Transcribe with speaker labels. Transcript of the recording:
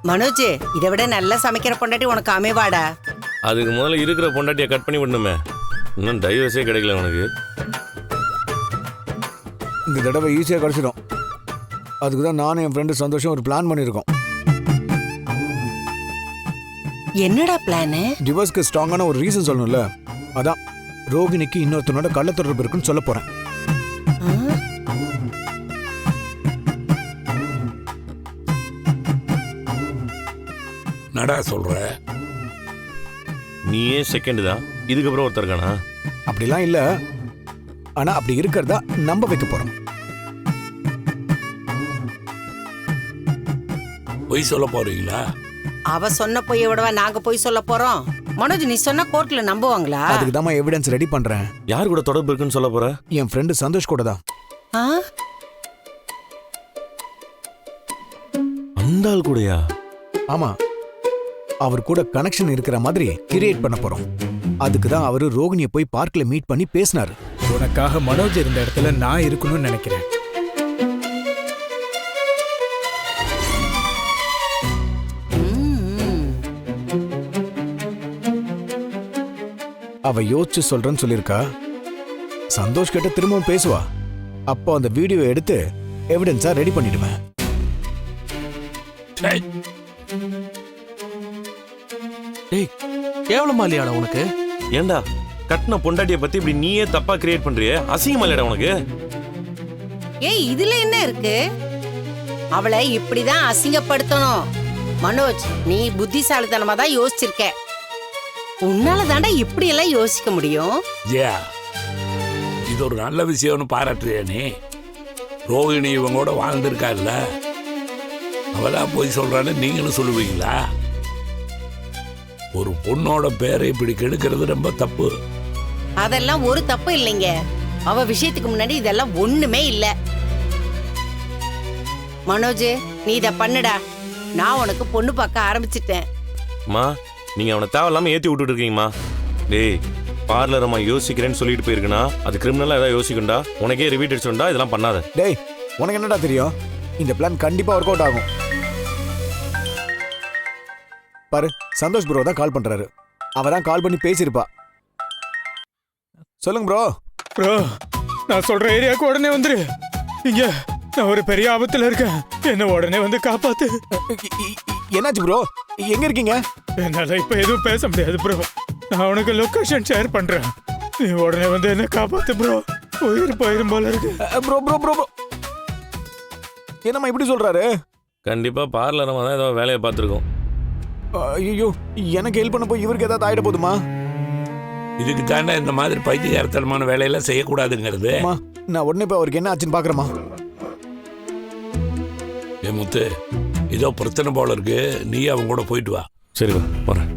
Speaker 1: மனோஜ், இதை விட நல்லா சமைக்கிற பொண்டாட்டி உனக்கு அமைவாடா?
Speaker 2: அதுக்கு முதல்ல இருக்கிற பொண்டாட்டியை கட் பண்ணி விடணுமே. இன்னும் டைவர்ஸே கிடைக்கல உனக்கு.
Speaker 3: இந்த தடவை ஈஸியாக கிடச்சிடும். அதுக்கு தான் நானும் என் ஃப்ரெண்டு சந்தோஷம் ஒரு பிளான் பண்ணியிருக்கோம்.
Speaker 1: என்னடா பிளானு?
Speaker 3: டிவோர்ஸ்க்கு ஸ்ட்ராங்கான ஒரு ரீசன் சொல்லணும்ல, அதான் ரோகிணிக்கு இன்னொருத்தனோட கள்ளத்தொடர்பு இருக்குன்னு சொல்ல போறேன்.
Speaker 4: நடா சொல்ற?
Speaker 2: நீயே செகண்ட் தான், இதுக்கப்புறம் ஒருத்தர் இருக்கானா?
Speaker 3: அப்படிலாம் இல்ல, ஆனா அப்படி இருக்கிறதா நம்ப வைக்க போறோம்.
Speaker 4: பொய் சொல்ல போறீங்களா?
Speaker 1: அவ சொன்ன பொய்ய விடவா நாங்க போய் சொல்ல போறோம்? மனோஜ், நீ சொன்னா கோர்ட்ல நம்புவாங்களா?
Speaker 3: அதுக்கு தான் எவிடன்ஸ் ரெடி பண்றேன்.
Speaker 2: யார் கூட தொடர்பு இருக்குன்னு சொல்ல போற?
Speaker 3: என் ஃப்ரெண்டு சந்தோஷ் கூட தான்.
Speaker 2: அந்த ஆள் கூடயா?
Speaker 3: ஆமா, அவர் கூட கனெக்ஷன் இருக்கிற மாதிரி கிரியேட் பண்ண போறோம். அதுக்கு தான் அவரு ரோகிணியை போய் பார்க்ல மீட் பண்ணி பேசினாரு.
Speaker 5: உனக்காக மனோஜ் இருந்த இடத்துல நான் இருக்கணும்னு நினைக்கிறேன்.
Speaker 3: அவ யோசிச்சு சொல்றேன்னு சொல்லிருக்கா. சந்தோஷ் கிட்ட திரும்பவும் பேசுவா. அப்போ அந்த வீடியோ எடுத்து எவிடன்ஸா ரெடி பண்ணிடுவேன்.
Speaker 6: டேய், கேவலமா இல்லையாடா உனக்கு?
Speaker 2: ஏண்டா கட்டின பொண்டாட்டியை பத்தி இப்படி நீயே தப்பா கிரியேட் பண்றியே? அசிங்கமா இல்லடா உனக்கு?
Speaker 1: ஏய், இதுல என்ன இருக்கு? அவளை இப்படிதான் அசிங்கப்படுத்தணும். மனோஜ், நீ புத்திசாலித்தனமா தான் யோசிச்சிருக்க. உன்னால தாண்டா இப்படி எல்லாம் யோசிக்க முடியும்.
Speaker 4: ஜெயா, இது ஒரு நல்ல விஷயம்னு பாராட்டுறியா நீ? ரோகிணி இவங்களோட வாழ்ந்துருக்காருல்ல, அவதான் போய் சொல்றான்னு நீங்களும் சொல்லுவீங்களா? ஒரு பொண்ணோட பேரை இப்படி கெடுக்கிறது ரொம்ப தப்பு.
Speaker 1: அதெல்லாம் ஒரு தப்பு இல்லைங்க. அவ விஷயத்துக்கு முன்னாடி இதெல்லாம் ஒண்ணுமே இல்ல. மனோஜ், நீ இத பண்ணுடா. நான் உனக்கு பொண்ணு பார்க்க ஆரம்பிச்சிட்டேன்.
Speaker 2: மா, நீங்க அவனை தேவையில்லாம ஏத்தி விட்டுட்டு இருக்கீங்கம்மா. டேய், பார்லர் அம்மா யோசிக்கிறேன்னு சொல்லிட்டு போயிருக்குன்னா அது கிரிமினலா ஏதாவது யோசிக்கண்டா. உனக்கே ரிவீட் அடிச்சுண்டா. இதெல்லாம் பண்ணாத.
Speaker 3: டேய், உனக்கு என்னடா தெரியும்? இந்த பிளான் கண்டிப்பா ஒர்க் அவுட் ஆகும். பாரு, சந்தோஷ் ப்ரோ தான் கால் பண்றாரு. அவதான் கால் பண்ணி பேசியிருப்பா. சொல்லுங்க ப்ரோ.
Speaker 5: ப்ரோ, நான் சொல்ற ஏரியாவுக்கு உடனே வந்துரு. இங்க நான் ஒரு பெரிய ஆபத்துல இருக்கேன். என்ன உடனே வந்து காப்பாத்து.
Speaker 3: என்னாச்சு ப்ரோ? எங்க இருக்கீங்க?
Speaker 5: என்னால இப்ப எதுவும் பேச முடியாது ப்ரோ. நான் உனக்கு லொகேஷன் ஷேர் பண்றேன். நீ உடனே வந்து என்ன காப்பாத்து ப்ரோ. உயிர் போயிரும் போல இருக்கு.
Speaker 3: ப்ரோ ப்ரோ ப்ரோ ப்ரோ, என்னம்மா இப்படி சொல்றாரு?
Speaker 2: கண்டிப்பா பார்லர் அம்மா தான் ஏதோ வேலையை பார்த்துருக்கோம்.
Speaker 3: ஐயோ, எனக்கு ஹெல்ப் பண்ண போய் இவருக்கு ஏதாவது ஆயிட போதுமா?
Speaker 4: இதுக்கு தானே இந்த மாதிரி பைத்தியகாரத்தனமான வேலையெல்லாம் செய்யக்கூடாதுங்கிறது.
Speaker 3: நான் உடனே போய் அவருக்கு என்ன ஆச்சுன்னு பாக்குறேமா.
Speaker 4: ஏ முத்து, இதோ பிரச்சனை போல இருக்கு, நீ அவங்க கூட போயிட்டு வா.
Speaker 2: சரிப்பா, போறேன்.